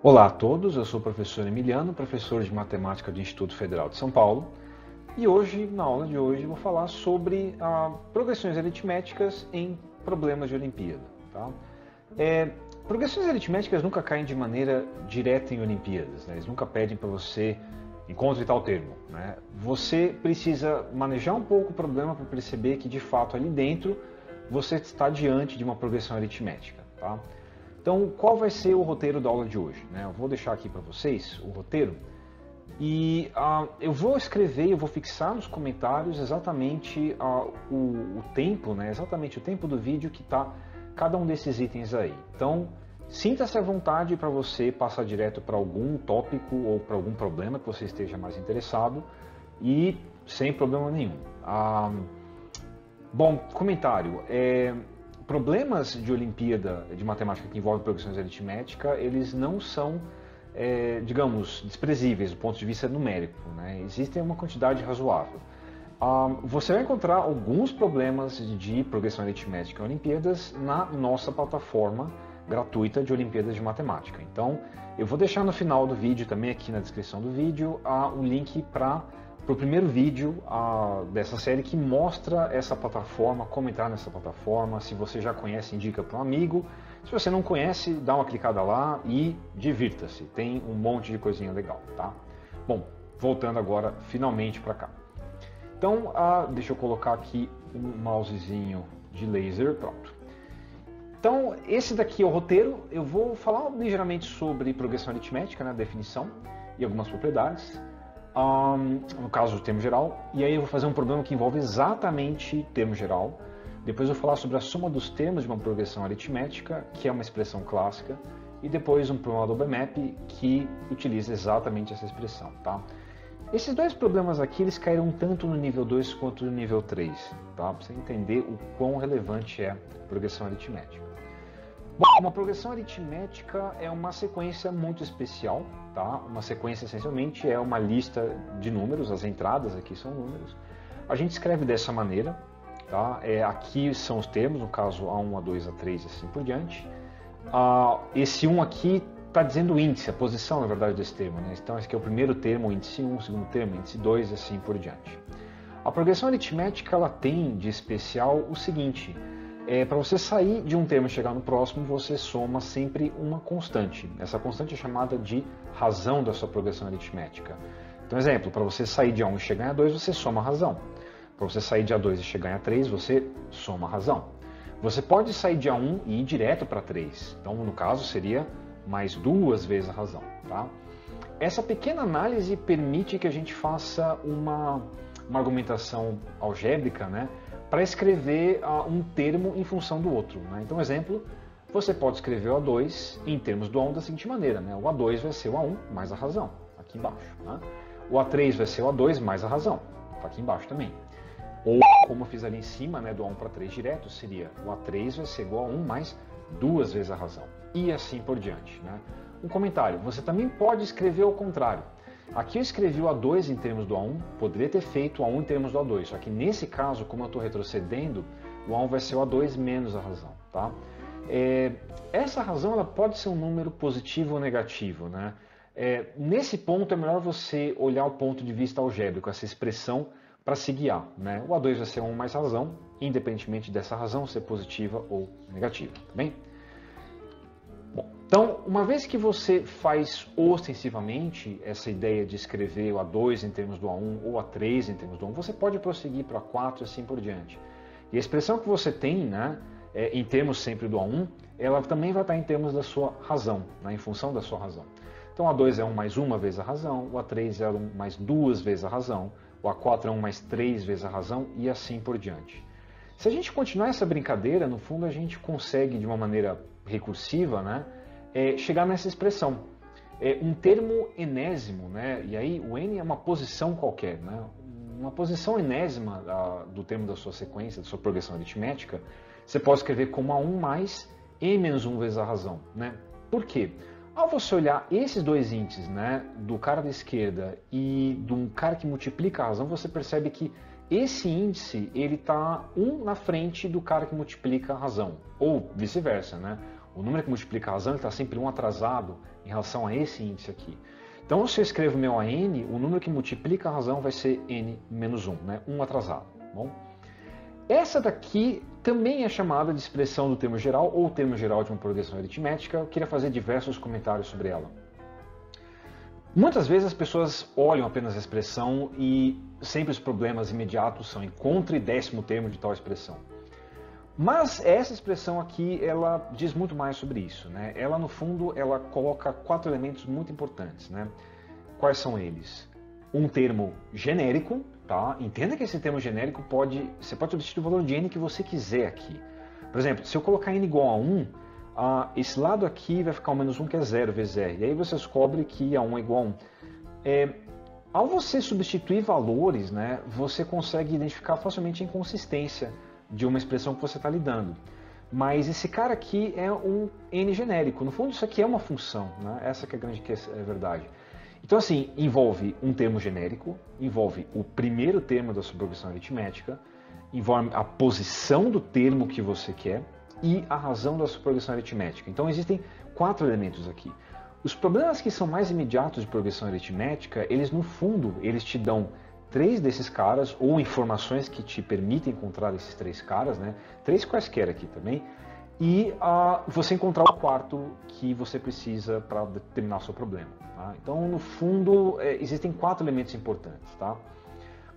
Olá a todos, eu sou o professor Emiliano, professor de matemática do Instituto Federal de São Paulo, e hoje, na aula de hoje, vou falar sobre progressões aritméticas em problemas de Olimpíada. Tá? Progressões aritméticas nunca caem de maneira direta em Olimpíadas, né? Eles nunca pedem para você encontre tal termo. Né? Você precisa manejar um pouco o problema para perceber que, de fato, ali dentro, você está diante de uma progressão aritmética. Tá? Então, qual vai ser o roteiro da aula de hoje? Né? Eu vou deixar aqui para vocês o roteiro e eu vou escrever, eu vou fixar nos comentários exatamente o tempo, né? Exatamente o tempo do vídeo que está cada um desses itens aí. Então, sinta-se à vontade para você passar direto para algum tópico ou para algum problema que você esteja mais interessado e sem problema nenhum. Bom, comentário. Problemas de Olimpíada de matemática que envolvem progressões aritméticas, eles não são, digamos, desprezíveis do ponto de vista numérico. Né? Existem uma quantidade razoável. Você vai encontrar alguns problemas de progressão aritmética em Olimpíadas na nossa plataforma gratuita de Olimpíadas de Matemática. Então, eu vou deixar no final do vídeo, também aqui na descrição do vídeo, o link para o primeiro vídeo dessa série que mostra essa plataforma, como entrar nessa plataforma. Se você já conhece, indica para um amigo. Se você não conhece, dá uma clicada lá e divirta-se. Tem um monte de coisinha legal, tá? Bom, voltando agora finalmente para cá. Então, deixa eu colocar aqui um mousezinho de laser, pronto. Então, esse daqui é o roteiro. Eu vou falar ligeiramente sobre progressão aritmética, né, definição e algumas propriedades. No caso do termo geral, e aí eu vou fazer um problema que envolve exatamente termo geral. Depois eu vou falar sobre a soma dos termos de uma progressão aritmética, que é uma expressão clássica, e depois um problema do OBMAP que utiliza exatamente essa expressão. Tá? Esses dois problemas aqui, eles caíram tanto no nível 2 quanto no nível 3, tá? Para você entender o quão relevante é a progressão aritmética. Bom, uma progressão aritmética é uma sequência muito especial, tá? Uma sequência essencialmente é uma lista de números, as entradas aqui são números. A gente escreve dessa maneira, tá? Aqui são os termos, no caso A1, A2, A3 e assim por diante. Esse 1 aqui está dizendo o índice, a posição na verdade desse termo, né? Então esse aqui é o primeiro termo, o índice 1, o segundo termo, o índice 2 e assim por diante. A progressão aritmética ela tem de especial o seguinte: para você sair de um termo e chegar no próximo, você soma sempre uma constante. Essa constante é chamada de razão da sua progressão aritmética. Então, exemplo, para você sair de A1 e chegar em A2, você soma a razão. Para você sair de A2 e chegar em A3, você soma a razão. Você pode sair de A1 e ir direto para 3. Então, no caso, seria mais duas vezes a razão. Tá? Essa pequena análise permite que a gente faça uma argumentação algébrica, né? Para escrever um termo em função do outro. Né? Então, exemplo, você pode escrever o A2 em termos do A1 da seguinte maneira. Né? O A2 vai ser o A1 mais a razão, aqui embaixo. Né? O A3 vai ser o A2 mais a razão, está aqui embaixo também. Ou, como eu fiz ali em cima, né, do A1 para 3 direto, seria o A3 vai ser igual a 1 mais duas vezes a razão. E assim por diante. Né? Um comentário, você também pode escrever ao contrário. Aqui eu escrevi o A2 em termos do A1, poderia ter feito o A1 em termos do A2, só que nesse caso, como eu estou retrocedendo, o A1 vai ser o A2 menos a razão. Tá? Essa razão ela pode ser um número positivo ou negativo. Né? Nesse ponto é melhor você olhar o ponto de vista algébrico, essa expressão, para se guiar. Né? O A2 vai ser 1 mais razão, independentemente dessa razão ser positiva ou negativa. Tá bem? Então, uma vez que você faz ostensivamente essa ideia de escrever o A2 em termos do A1 ou A3 em termos do A1, você pode prosseguir para 4 e assim por diante. E a expressão que você tem, né, em termos sempre do A1, ela também vai estar em termos da sua razão, né, em função da sua razão. Então, o A2 é 1 mais uma vez a razão, o A3 é 1 mais duas vezes a razão, o A4 é 1 mais 3 vezes a razão e assim por diante. Se a gente continuar essa brincadeira, no fundo a gente consegue, de uma maneira recursiva, né, chegar nessa expressão. Um termo enésimo, né? E aí o n é uma posição qualquer. Né? Uma posição enésima do termo da sua sequência, da sua progressão aritmética, você pode escrever como A1 mais n menos 1 vezes a razão. Né? Por quê? Ao você olhar esses dois índices, né, do cara da esquerda e do cara que multiplica a razão, você percebe que esse índice está 1 na frente do cara que multiplica a razão, ou vice-versa. Né? O número que multiplica a razão está sempre 1 atrasado em relação a esse índice aqui. Então, se eu escrevo meu AN, o número que multiplica a razão vai ser n menos 1, né? 1 atrasado. Bom? Essa daqui também é chamada de expressão do termo geral ou termo geral de uma progressão aritmética. Eu queria fazer diversos comentários sobre ela. Muitas vezes as pessoas olham apenas a expressão e sempre os problemas imediatos são encontre décimo termo de tal expressão. Mas essa expressão aqui, ela diz muito mais sobre isso, né? Ela, no fundo, ela coloca 4 elementos muito importantes, né? Quais são eles? Um termo genérico, tá? Entenda que esse termo genérico você pode substituir o valor de n que você quiser aqui. Por exemplo, se eu colocar n igual a 1, esse lado aqui vai ficar o menos 1, que é 0 vezes r. E aí você descobre que a 1 é igual a 1. Ao você substituir valores, né, você consegue identificar facilmente a inconsistência de uma expressão que você está lidando. Mas esse cara aqui é um n genérico. No fundo, isso aqui é uma função, né? Essa que é a grande verdade. Então, assim, envolve um termo genérico, envolve o primeiro termo da sua progressão aritmética, envolve a posição do termo que você quer e a razão da sua progressão aritmética. Então, existem 4 elementos aqui. Os problemas que são mais imediatos de progressão aritmética, eles, no fundo, eles te dão 3 desses caras, ou informações que te permitem encontrar esses 3 caras, né? 3 quaisquer aqui também, e você encontrar o quarto que você precisa para determinar o seu problema. Tá? Então, no fundo, existem 4 elementos importantes. Tá?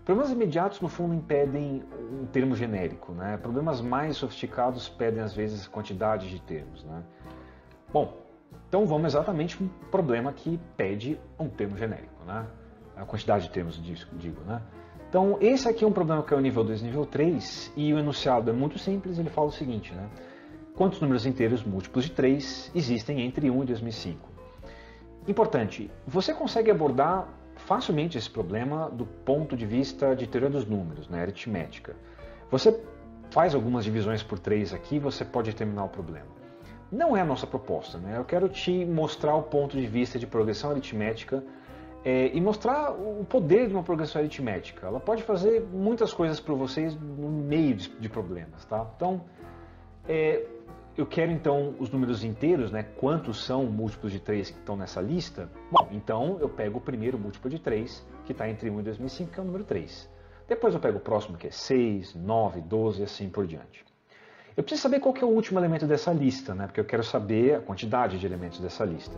Problemas imediatos, no fundo, impedem um termo genérico. Né? Problemas mais sofisticados pedem, às vezes, quantidade de termos. Né? Bom, então vamos exatamente para um problema que pede um termo genérico. Né? A quantidade de termos, digo, né? Então, esse aqui é um problema que é o nível 2 e nível 3, e o enunciado é muito simples, ele fala o seguinte, né? Quantos números inteiros múltiplos de 3 existem entre 1 e 2005? Importante, você consegue abordar facilmente esse problema do ponto de vista de teoria dos números, né? Aritmética. Você faz algumas divisões por 3 aqui, você pode terminar o problema. Não é a nossa proposta, né? Eu quero te mostrar o ponto de vista de progressão aritmética e mostrar o poder de uma progressão aritmética. Ela pode fazer muitas coisas para vocês no meio de problemas, tá? Então, eu quero então os números inteiros, né? Quantos são múltiplos de 3 que estão nessa lista? Bom, então eu pego o primeiro múltiplo de 3, que está entre 1 e 2005, que é o número 3. Depois eu pego o próximo, que é 6, 9, 12 e assim por diante. Eu preciso saber qual que é o último elemento dessa lista, né? Porque eu quero saber a quantidade de elementos dessa lista.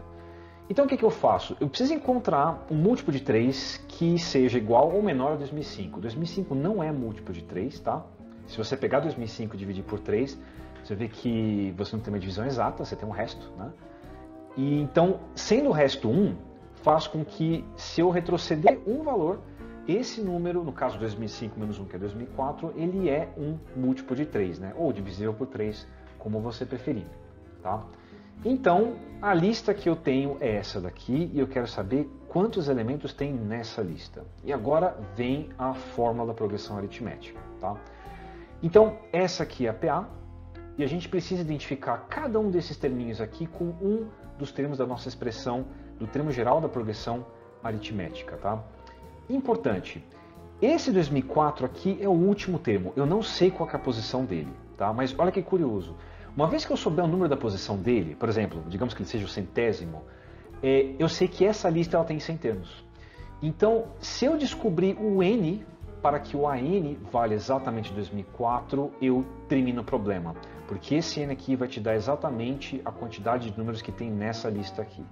Então o que eu faço? Eu preciso encontrar um múltiplo de 3 que seja igual ou menor a 2005. 2005 não é múltiplo de 3, tá? Se você pegar 2005 e dividir por 3, você vê que você não tem uma divisão exata, você tem um resto, né? E então, sendo o resto 1, faz com que, se eu retroceder um valor, esse número, no caso 2005 menos 1, que é 2004, ele é um múltiplo de 3, né? Ou divisível por 3, como você preferir, tá? Então, a lista que eu tenho é essa daqui, e eu quero saber quantos elementos tem nessa lista. E agora vem a fórmula da progressão aritmética, tá? Então, essa aqui é a PA, e a gente precisa identificar cada um desses terminhos aqui com um dos termos da nossa expressão, do termo geral da progressão aritmética, tá? Importante, esse 2004 aqui é o último termo, eu não sei qual é a posição dele, tá? Mas olha que curioso, uma vez que eu souber o número da posição dele, por exemplo, digamos que ele seja o centésimo, eu sei que essa lista ela tem 100 termos. Então, se eu descobrir o n, para que o AN vale exatamente 2004, eu termino o problema. Porque esse n aqui vai te dar exatamente a quantidade de números que tem nessa lista aqui.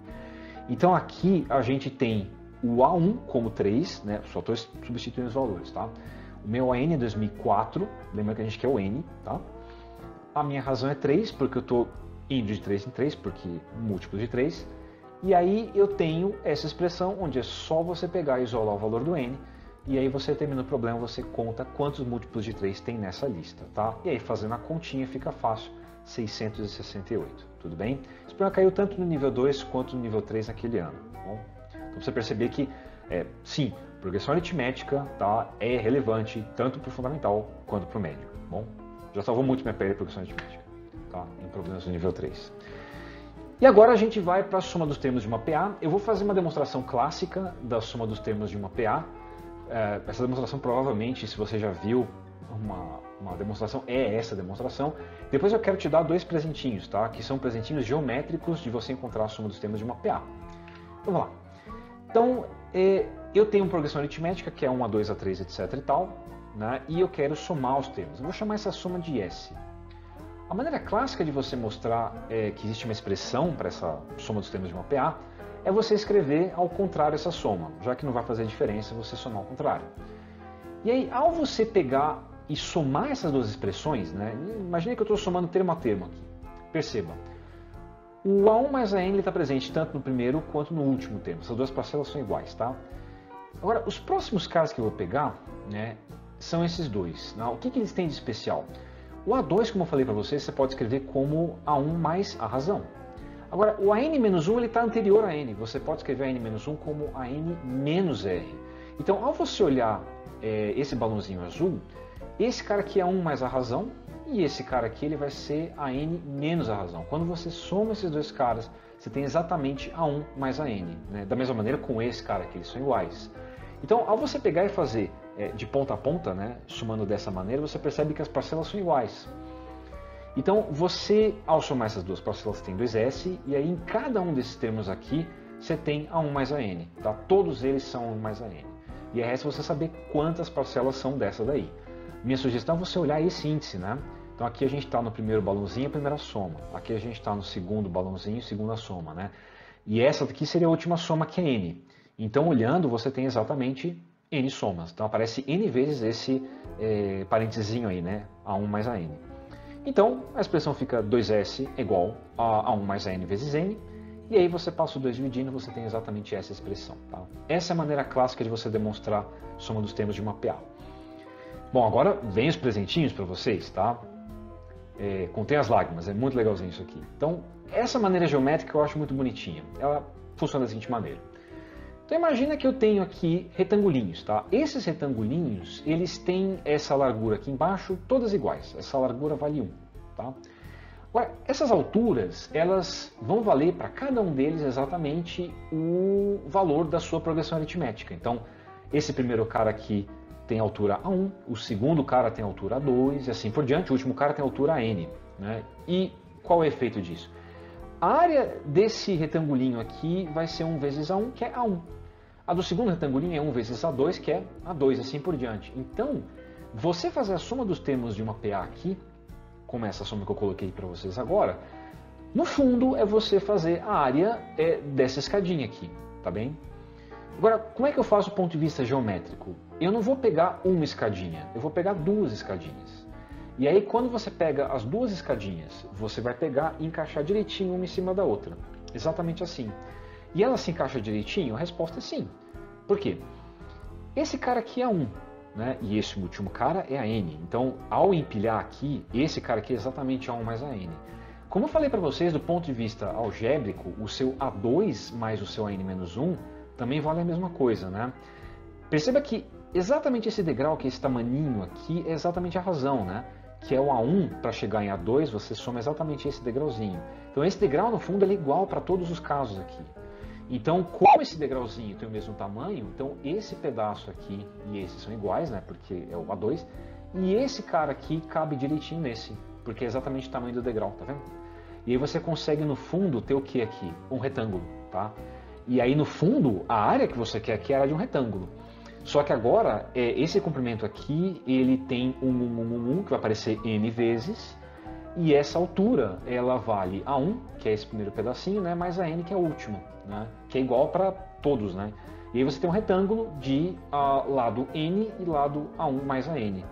Então aqui a gente tem o A1 como 3, né? Só estou substituindo os valores, tá? O meu AN é 2004, lembra que a gente quer o n, tá? A minha razão é 3, porque eu estou indo de 3 em 3, porque múltiplos de 3. E aí eu tenho essa expressão onde é só você pegar e isolar o valor do n, e aí você termina o problema, você conta quantos múltiplos de 3 tem nessa lista, tá? E aí fazendo a continha fica fácil, 668, tudo bem? Esse problema caiu tanto no nível 2 quanto no nível 3 naquele ano, tá bom? Então você perceber que, sim, progressão aritmética, tá, é relevante tanto para o fundamental quanto para o médio, tá bom? Já salvou muito minha pele progressão aritmética, tá? Em problemas do nível 3. E agora a gente vai para a soma dos termos de uma PA. Eu vou fazer uma demonstração clássica da soma dos termos de uma PA. Essa demonstração provavelmente, se você já viu uma demonstração é essa demonstração. Depois eu quero te dar dois presentinhos, tá? Que são presentinhos geométricos de você encontrar a soma dos termos de uma PA. Então, vamos lá. Então, eu tenho uma progressão aritmética que é 1, a 2, a 3, etc e tal, né? E eu quero somar os termos. Eu vou chamar essa soma de S. A maneira clássica de você mostrar que existe uma expressão para essa soma dos termos de uma PA é você escrever ao contrário essa soma, já que não vai fazer diferença você somar ao contrário. E aí, ao você pegar e somar essas duas expressões, né? Imagine que eu estou somando termo a termo aqui. Perceba, o A1 mais AN está presente tanto no primeiro quanto no último termo. Essas duas parcelas são iguais, tá? Agora, os próximos caras que eu vou pegar, né, são esses dois. Né? O que eles têm de especial? O A2, como eu falei para vocês, você pode escrever como A1 mais a razão. Agora, o AN-1 está anterior a N. Você pode escrever AN-1 como AN menos R. Então, ao você olhar esse balãozinho azul, esse cara aqui é 1 mais a razão e esse cara aqui ele vai ser AN menos a razão. Quando você soma esses dois caras, você tem exatamente A1 mais a N. Né? Da mesma maneira com esse cara aqui, eles são iguais. Então, ao você pegar e fazer de ponta a ponta, né, somando dessa maneira, você percebe que as parcelas são iguais. Então, você, ao somar essas duas parcelas, tem 2S, e aí em cada um desses termos aqui, você tem A1 mais a N. Tá? Todos eles são A1 mais a N. E aí resta você saber quantas parcelas são dessa daí. Minha sugestão é você olhar esse índice, né? Então aqui a gente está no primeiro balãozinho, a primeira soma. Aqui a gente está no segundo balãozinho, segunda soma, né? E essa daqui seria a última soma, que é N. Então, olhando, você tem exatamente N somas. Então, aparece N vezes esse parênteses aí, né? A1 mais a N. Então, a expressão fica 2S igual a 1 mais a N vezes N. E aí você passa o 2 dividindo, você tem exatamente essa expressão. Tá? Essa é a maneira clássica de você demonstrar a soma dos termos de uma PA. Bom, agora vem os presentinhos para vocês, tá? Contém as lágrimas, é muito legalzinho isso aqui. Então, essa maneira geométrica eu acho muito bonitinha. Ela funciona da seguinte maneira. Então imagina que eu tenho aqui retangulinhos, tá? Esses retangulinhos, eles têm essa largura aqui embaixo, todas iguais. Essa largura vale 1, tá? Agora, essas alturas, elas vão valer para cada um deles exatamente o valor da sua progressão aritmética. Então, esse primeiro cara aqui tem altura A1, o segundo cara tem altura A2 e assim por diante, o último cara tem altura AN, né? E qual é o efeito disso? A área desse retangulinho aqui vai ser 1 vezes A1, que é A1. A do segundo retangulinho é 1 vezes A2, que é A2, assim por diante. Então, você fazer a soma dos termos de uma PA aqui, como essa soma que eu coloquei para vocês agora, no fundo é você fazer a área dessa escadinha aqui, tá bem? Agora, como é que eu faço do ponto de vista geométrico? Eu não vou pegar uma escadinha, eu vou pegar duas escadinhas. E aí, quando você pega as duas escadinhas, você vai pegar e encaixar direitinho uma em cima da outra. Exatamente assim. E ela se encaixa direitinho? A resposta é sim. Por quê? Esse cara aqui é 1, né? E esse último cara é a N. Então, ao empilhar aqui, esse cara aqui é exatamente A1 mais a N. Como eu falei para vocês, do ponto de vista algébrico, o seu A2 mais o seu AN menos 1 também vale a mesma coisa, né? Perceba que exatamente esse degrau, que é esse tamaninho aqui, é exatamente a razão, né? Que é o A1, para chegar em A2, você soma exatamente esse degrauzinho. Então esse degrau, no fundo, ele é igual para todos os casos aqui. Então, como esse degrauzinho tem o mesmo tamanho, então esse pedaço aqui e esse são iguais, né? Porque é o A2. E esse cara aqui cabe direitinho nesse, porque é exatamente o tamanho do degrau, tá vendo? E aí você consegue, no fundo, ter o que aqui? Um retângulo, tá? E aí, no fundo, a área que você quer aqui é a área de um retângulo. Só que agora, esse comprimento aqui, ele tem que vai aparecer N vezes, e essa altura, ela vale A1, que é esse primeiro pedacinho, né, mais a N, que é o último, né, que é igual para todos, né. E aí você tem um retângulo de lado N e lado A1 mais a N.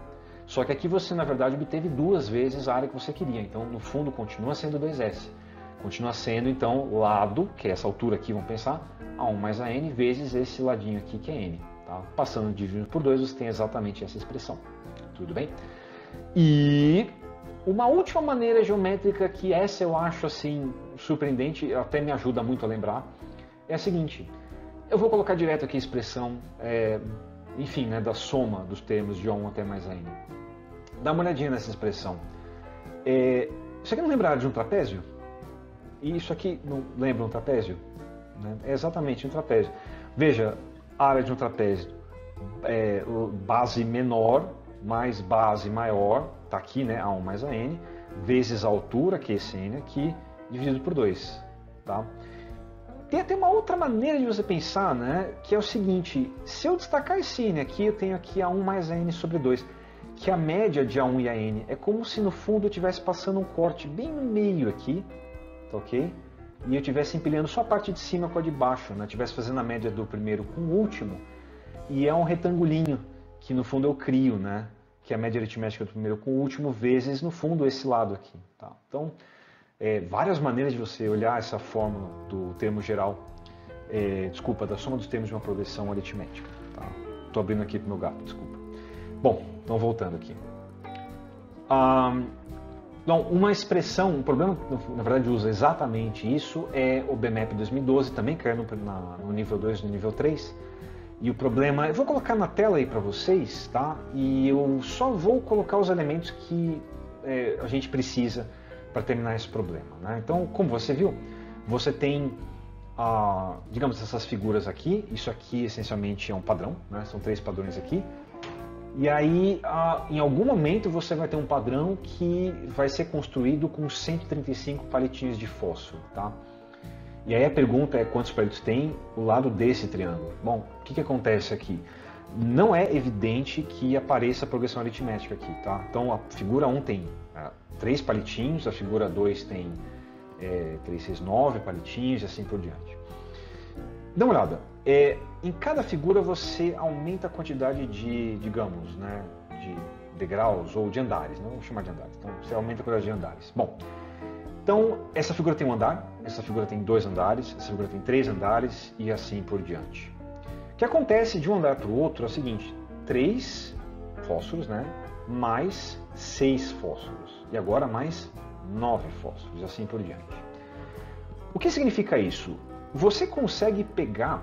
Só que aqui você, na verdade, obteve duas vezes a área que você queria. Então, no fundo, continua sendo 2S. Continua sendo, então, lado, que é essa altura aqui, vamos pensar, A1 mais a N, vezes esse ladinho aqui, que é N. Tá? Passando dividido por 2, você tem exatamente essa expressão. Tudo bem? E uma última maneira geométrica, que essa eu acho assim surpreendente, até me ajuda muito a lembrar, é a seguinte. Eu vou colocar direto aqui a expressão, enfim, né, da soma dos termos de A1 até mais a N. Dá uma olhadinha nessa expressão. Isso aqui não lembra de um trapézio? E isso aqui não lembra um trapézio? Né? É exatamente um trapézio. Veja, a área de um trapézio base menor, mais base maior, está aqui, né, A1 mais AN, vezes a altura, que é esse N aqui, dividido por 2. Tá? Tem até uma outra maneira de você pensar, né, que é o seguinte, se eu destacar esse N aqui, eu tenho aqui A1 mais AN sobre 2, que a média de A1 e AN é como se no fundo eu estivesse passando um corte bem no meio aqui, tá ok? E eu estivesse empilhando só a parte de cima com a de baixo, né? Estivesse fazendo a média do primeiro com o último, e é um retangulinho que no fundo eu crio, né? Que é a média aritmética do primeiro com o último, vezes no fundo esse lado aqui. Tá? Então, várias maneiras de você olhar essa fórmula do termo geral, da soma dos termos de uma progressão aritmética. Estou abrindo aqui para o meu gato, desculpa. Bom, então voltando aqui. Então, uma expressão, um problema que na verdade usa exatamente isso é o BMAP 2012, também caiu no nível 2 e no nível 3. E o problema, eu vou colocar na tela aí para vocês, tá? E eu só vou colocar os elementos que a gente precisa para terminar esse problema, né? Então, como você viu, você tem, digamos, essas figuras aqui. Isso aqui essencialmente é um padrão, né? São 3 padrões aqui. E aí, em algum momento, você vai ter um padrão que vai ser construído com 135 palitinhos de fósforo, tá? E aí a pergunta é quantos palitos tem o lado desse triângulo. Bom, o que acontece aqui? Não é evidente que apareça a progressão aritmética aqui, tá? Então a figura 1 tem 3 palitinhos, a figura 2 tem 3, 6, 9 palitinhos e assim por diante. Dá uma olhada. Em cada figura você aumenta a quantidade de, digamos, né, de degraus ou de andares, não vamos chamar de andares. Então você aumenta a quantidade de andares. Bom, então essa figura tem um andar, essa figura tem 2 andares, essa figura tem 3 andares e assim por diante. O que acontece de um andar para o outro é o seguinte: 3 fósforos, né, mais 6 fósforos e agora mais 9 fósforos e assim por diante. O que significa isso? Você consegue pegar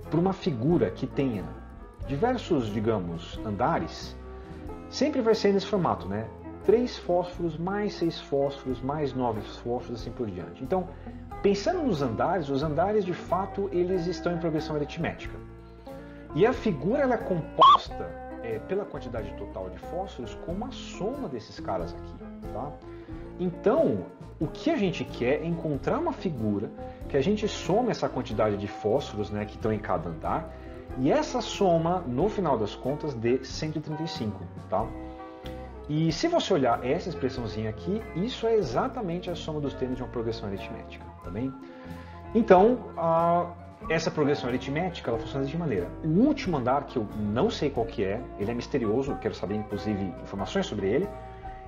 para uma figura que tenha diversos, digamos, andares, sempre vai ser nesse formato, né? 3 fósforos, mais 6 fósforos, mais 9 fósforos, assim por diante. Então, pensando nos andares, os andares, de fato, eles estão em progressão aritmética. E a figura ela é composta pela quantidade total de fósforos como a soma desses caras aqui, tá? Então, o que a gente quer é encontrar uma figura que a gente soma essa quantidade de fósforos, né, que estão em cada andar, e essa soma, no final das contas, dê 135, tá? E se você olhar essa expressãozinha aqui, isso é exatamente a soma dos termos de uma progressão aritmética, tá bem? Então, essa progressão aritmética ela funciona de maneira. O último andar, que eu não sei qual que é, ele é misterioso, eu quero saber inclusive informações sobre ele.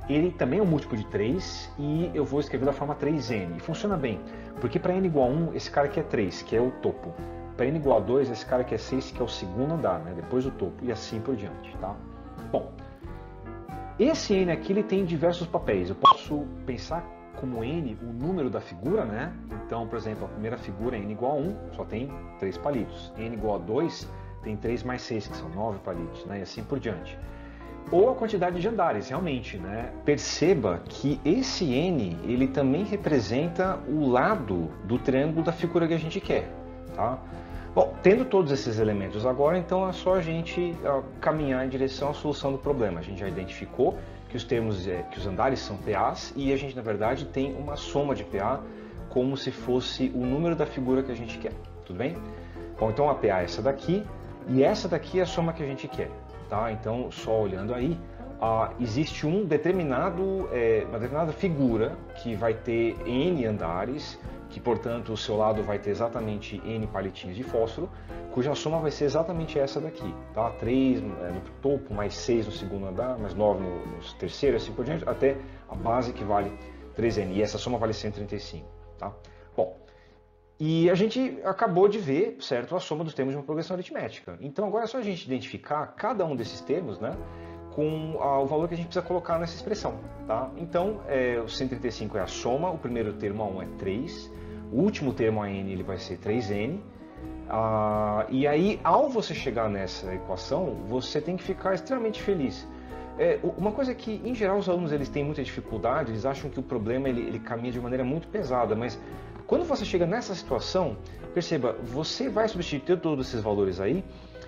Ele também é um múltiplo de 3 e eu vou escrever da forma 3n. E funciona bem, porque para n igual a 1, esse cara aqui é 3, que é o topo. Para n igual a 2, esse cara aqui é 6, que é o segundo andar, né? Depois do topo, e assim por diante, tá? Bom, esse n aqui ele tem diversos papéis. Eu posso pensar como n o número da figura, né? Então, por exemplo, a primeira figura é n igual a 1, só tem 3 palitos. N igual a 2 tem 3 mais 6, que são 9 palitos, né? E assim por diante. Ou a quantidade de andares, realmente, né? Perceba que esse n, ele também representa o lado do triângulo da figura que a gente quer, tá? Bom, tendo todos esses elementos agora, então é só a gente caminhar em direção à solução do problema. A gente já identificou que os andares são PAs e a gente, na verdade, tem uma soma de PA como se fosse o número da figura que a gente quer, tudo bem? Bom, então a PA é essa daqui e essa daqui é a soma que a gente quer. Tá? Então, só olhando aí, existe uma determinada figura que vai ter n andares, que portanto o seu lado vai ter exatamente n palitinhos de fósforo, cuja soma vai ser exatamente essa daqui, tá? 3 no topo, mais 6 no segundo andar, mais 9 no terceiro, assim por diante, até a base que vale 3n, e essa soma vale 135, tá? Bom, e a gente acabou de ver, certo, a soma dos termos de uma progressão aritmética. Então agora é só a gente identificar cada um desses termos, né, com o valor que a gente precisa colocar nessa expressão, tá? Então, o 135 é a soma, o primeiro termo A1 é 3, o último termo AN ele vai ser 3n, e aí ao você chegar nessa equação, você tem que ficar extremamente feliz. Uma coisa que, em geral, os alunos eles têm muita dificuldade, eles acham que o problema ele caminha de maneira muito pesada, mas quando você chega nessa situação, perceba, você vai substituir todos esses valores aí,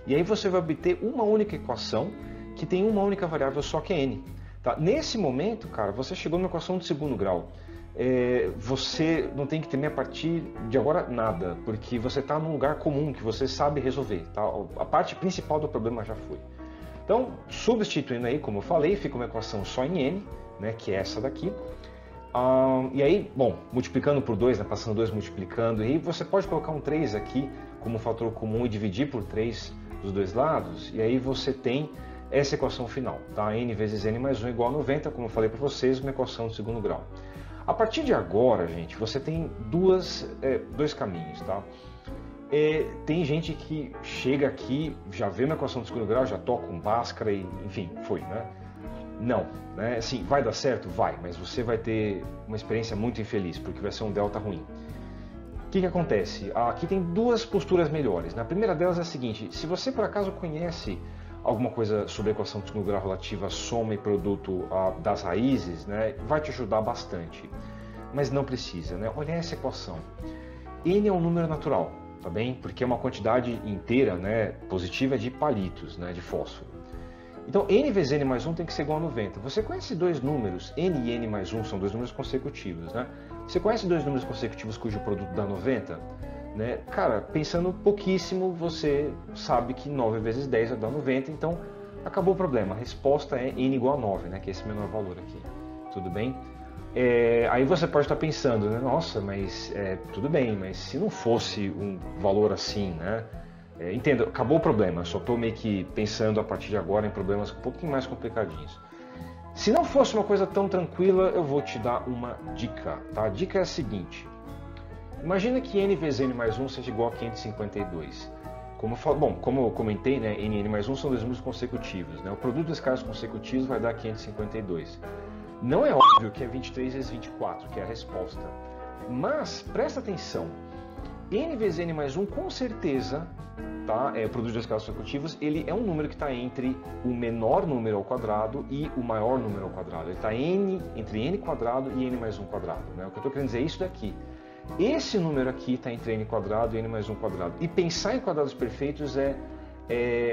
e aí você vai obter uma única equação que tem uma única variável só, que é n. Tá? Nesse momento, cara, você chegou numa equação de segundo grau. Você não tem que temer a partir de agora nada, porque você está num lugar comum que você sabe resolver. Tá? A parte principal do problema já foi. Então, substituindo aí, como eu falei, fica uma equação só em n, né, que é essa daqui. E aí, bom, multiplicando por 2, né, passando 2 multiplicando, e você pode colocar um 3 aqui como fator comum e dividir por 3 dos dois lados, e aí você tem essa equação final, tá? N vezes n mais 1 igual a 90, como eu falei para vocês, uma equação de segundo grau. A partir de agora, gente, você tem dois caminhos, tá? Tem gente que chega aqui, já vê uma equação de segundo grau, já toca um Bhaskara e, enfim, foi, né? Não, né? Assim, vai dar certo? Vai, mas você vai ter uma experiência muito infeliz, porque vai ser um delta ruim. O que acontece? Aqui tem duas posturas melhores. Na primeira delas é a seguinte: se você por acaso conhece alguma coisa sobre a equação de segundo grau relativa à soma e produto das raízes, né, vai te ajudar bastante. Mas não precisa, né? Olha essa equação. N é um número natural, tá bem? Porque é uma quantidade inteira, né, positiva de palitos, né, de fósforo. Então, n vezes n mais 1 tem que ser igual a 90. Você conhece dois números, n e n mais 1 são dois números consecutivos, né? Você conhece dois números consecutivos cujo produto dá 90? Né? Cara, pensando pouquíssimo, você sabe que 9 vezes 10 vai dar 90, então acabou o problema. A resposta é n igual a 9, né? Que é esse menor valor aqui. Tudo bem? Aí você pode estar pensando, né? Nossa, mas tudo bem, mas se não fosse um valor assim, né? Entendo, acabou o problema, só estou meio que pensando a partir de agora em problemas um pouquinho mais complicadinhos. Se não fosse uma coisa tão tranquila, eu vou te dar uma dica, tá? A dica é a seguinte: imagina que n vezes n mais 1 seja igual a 552. Como eu comentei, né, n e n mais 1 são dois números consecutivos, né? O produto desses caras consecutivos vai dar 552. Não é óbvio que é 23 vezes 24, que é a resposta. Mas, presta atenção, n vezes n mais 1 com certeza, tá? O produto de escalas consecutivas, ele é um número que está entre o menor número ao quadrado e o maior número ao quadrado. Ele está entre n quadrado e n mais 1 quadrado, né? O que eu estou querendo dizer é isso daqui. Esse número aqui está entre n quadrado e n mais 1 quadrado. E pensar em quadrados perfeitos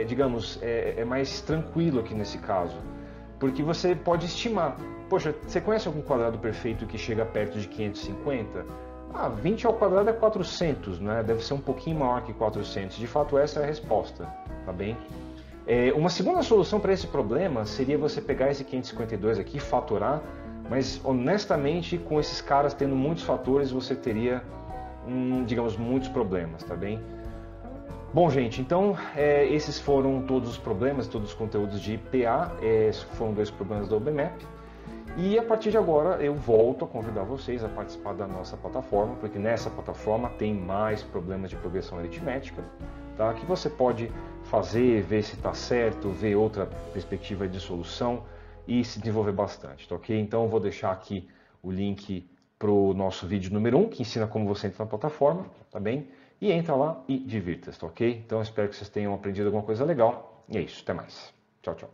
digamos, mais tranquilo aqui nesse caso. Porque você pode estimar. Poxa, você conhece algum quadrado perfeito que chega perto de 550? 20 ao quadrado é 400, né? Deve ser um pouquinho maior que 400. De fato, essa é a resposta, tá bem? Uma segunda solução para esse problema seria você pegar esse 552 aqui, fatorar, mas honestamente, com esses caras tendo muitos fatores, você teria, digamos, muitos problemas, tá bem? Bom, gente, então esses foram todos os problemas, todos os conteúdos de PA, foram dois problemas do OBMAP. E a partir de agora eu volto a convidar vocês a participar da nossa plataforma, porque nessa plataforma tem mais problemas de progressão aritmética, tá? Que você pode fazer, ver se está certo, ver outra perspectiva de solução e se desenvolver bastante, tá ok? Então eu vou deixar aqui o link para o nosso vídeo número 1, que ensina como você entra na plataforma, tá bem? E entra lá e divirta-se, tá ok? Então eu espero que vocês tenham aprendido alguma coisa legal. E é isso, até mais. Tchau, tchau.